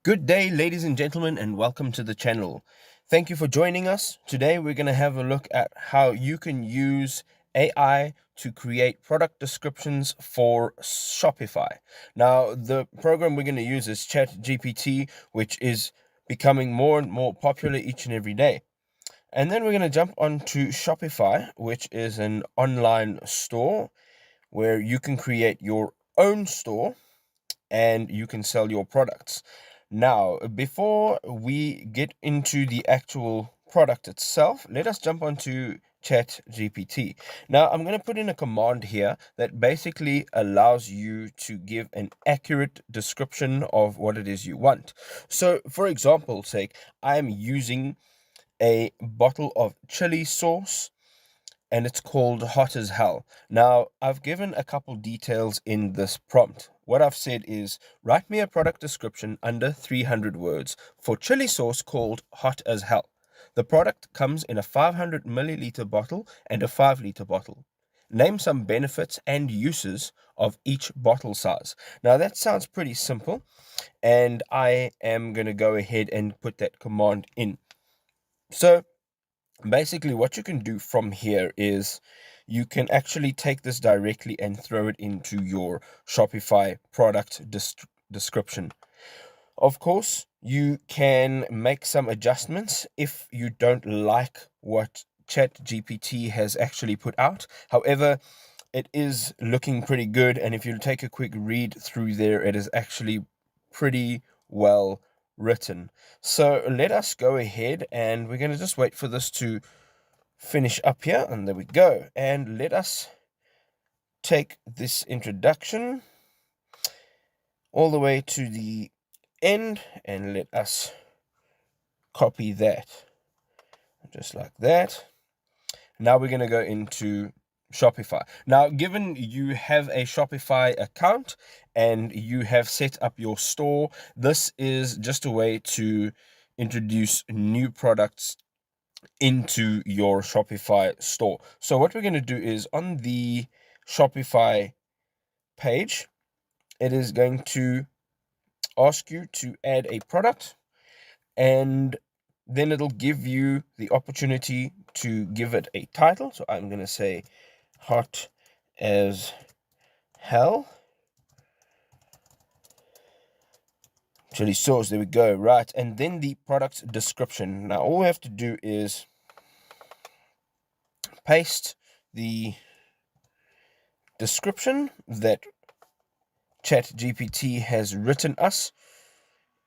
Good day, ladies and gentlemen, and welcome to the channel. Thank you for joining us. Today, we're going to have a look at how you can use AI to create product descriptions for Shopify. Now, the program we're going to use is ChatGPT, which is becoming more and more popular each and every day. And then we're going to jump onto Shopify, which is an online store where you can create your own store and you can sell your products. Now, before we get into the actual product itself, let us jump onto ChatGPT. Now, I'm going to put in a command here that basically allows you to give an accurate description of what it is you want. So, for example's sake, I'm using a bottle of chili sauce and it's called Hot as Hell. Now, I've given a couple details in this prompt. What I've said is, write me a product description under 300 words for chili sauce called Hot as Hell. The product comes in a 500 milliliter bottle and a 5-liter bottle. Name some benefits and uses of each bottle size. Now, that sounds pretty simple, and I am going to go ahead and put that command in. So, basically, what you can do from here is you can actually take this directly and throw it into your Shopify product description. Of course, you can make some adjustments if you don't like what ChatGPT has actually put out. However, it is looking pretty good, and if you take a quick read through there, it is actually pretty well written. So let us go ahead, and we're going to just wait for this to finish up here, and there we go. And let us take this introduction all the way to the end, and let us copy that just like that. Now we're going to go into Shopify. Now, given you have a Shopify account and you have set up your store, this is just a way to introduce new products into your Shopify store. So what we're going to do is on the Shopify page, it is going to ask you to add a product, and then it'll give you the opportunity to give it a title. So I'm going to say Hot as Hell chili sauce. There we go. Right. And then the product description. Now all we have to do is paste the description that ChatGPT has written us,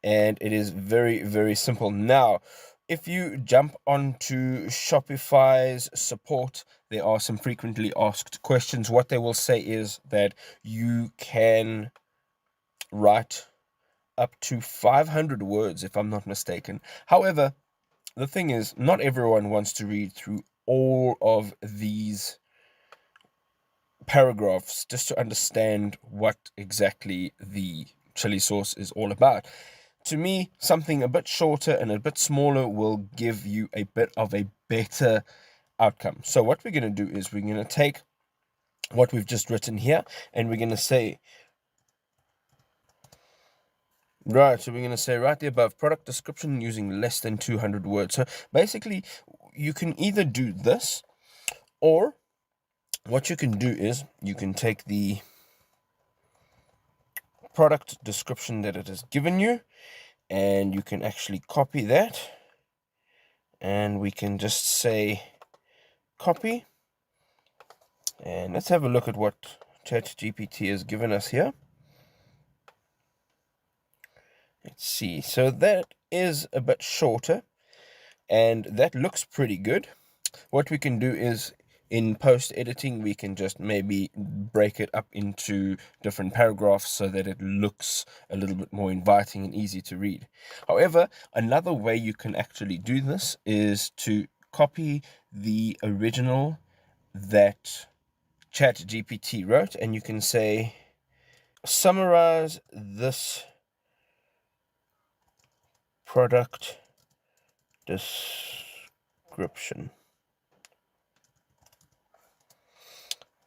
and it is very, very simple. Now, if you jump onto Shopify's support, there are some frequently asked questions. What they will say is that you can write up to 500 words, if I'm not mistaken. However, the thing is, not everyone wants to read through all of these paragraphs just to understand what exactly the chili sauce is all about. To me, something a bit shorter and a bit smaller will give you a bit of a better outcome. So what we're going to do is we're going to take what we've just written here, and we're going to say, right, so we're going to say right there above, product description using less than 200 words. So basically, you can either do this, or what you can do is you can take the product description that it has given you, and you can actually copy that, and we can just say copy, and let's have a look at what ChatGPT has given us here. Let's see. So that is a bit shorter, and that looks pretty good. What we can do is in post editing, we can just maybe break it up into different paragraphs so that it looks a little bit more inviting and easy to read. However, another way you can actually do this is to copy the original that ChatGPT wrote, and you can say, summarize this product description.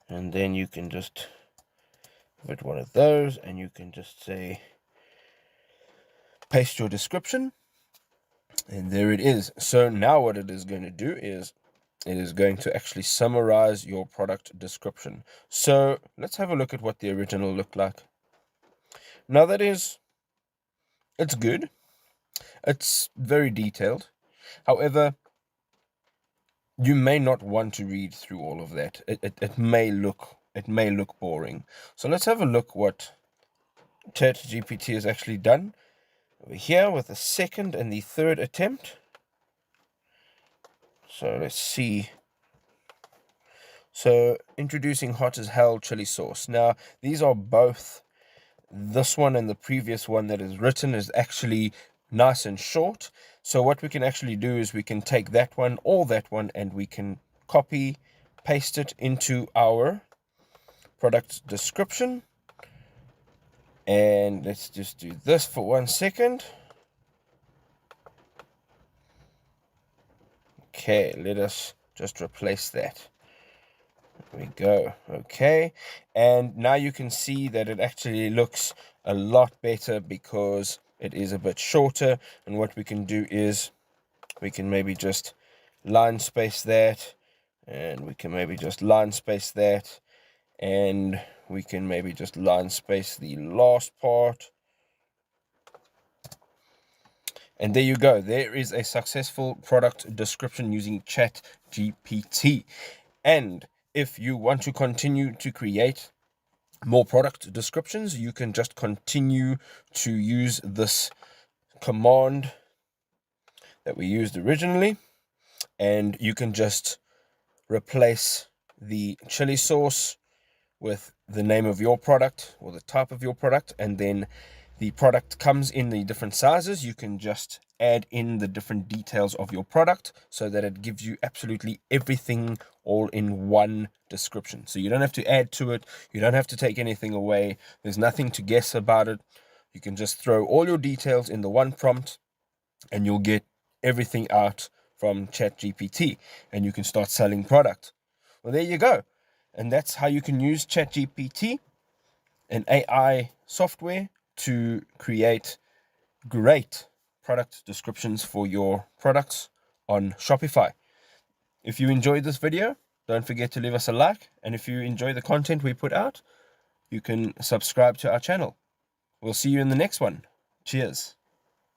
And then you can just give it one of those, and you can just say paste your description, and there it is. So now what it is going to do is it is going to actually summarize your product description. So let's have a look at what the original looked like. Now it's good. It's very detailed. However, you may not want to read through all of that. It may look boring. So let's have a look what ChatGPT has actually done over here with the second and the third attempt. So let's see. So introducing hot as hell chili sauce. Now these are both, this one and the previous one that is written is actually nice and short. So what we can actually do is we can take that one or that one and we can copy, paste it into our product description. And let's just do this for 1 second. Okay, let us just replace that. There we go. Okay, and now you can see that it actually looks a lot better because it is a bit shorter. And what we can do is we can maybe just line space that, and we can maybe just line space that, and we can maybe just line space the last part. And there you go. There is a successful product description using ChatGPT. And if you want to continue to create more product descriptions, you can just continue to use this command that we used originally, and you can just replace the chili sauce with the name of your product or the type of your product, and then the product comes in the different sizes. You can just add in the different details of your product so that it gives you absolutely everything all in one description. So you don't have to add to it. You don't have to take anything away. There's nothing to guess about it. You can just throw all your details in the one prompt and you'll get everything out from ChatGPT, and you can start selling product. Well, there you go. And that's how you can use ChatGPT, an AI software, to create great product descriptions for your products on Shopify. If you enjoyed this video, don't forget to leave us a like. And if you enjoy the content we put out, you can subscribe to our channel. We'll see you in the next one. Cheers.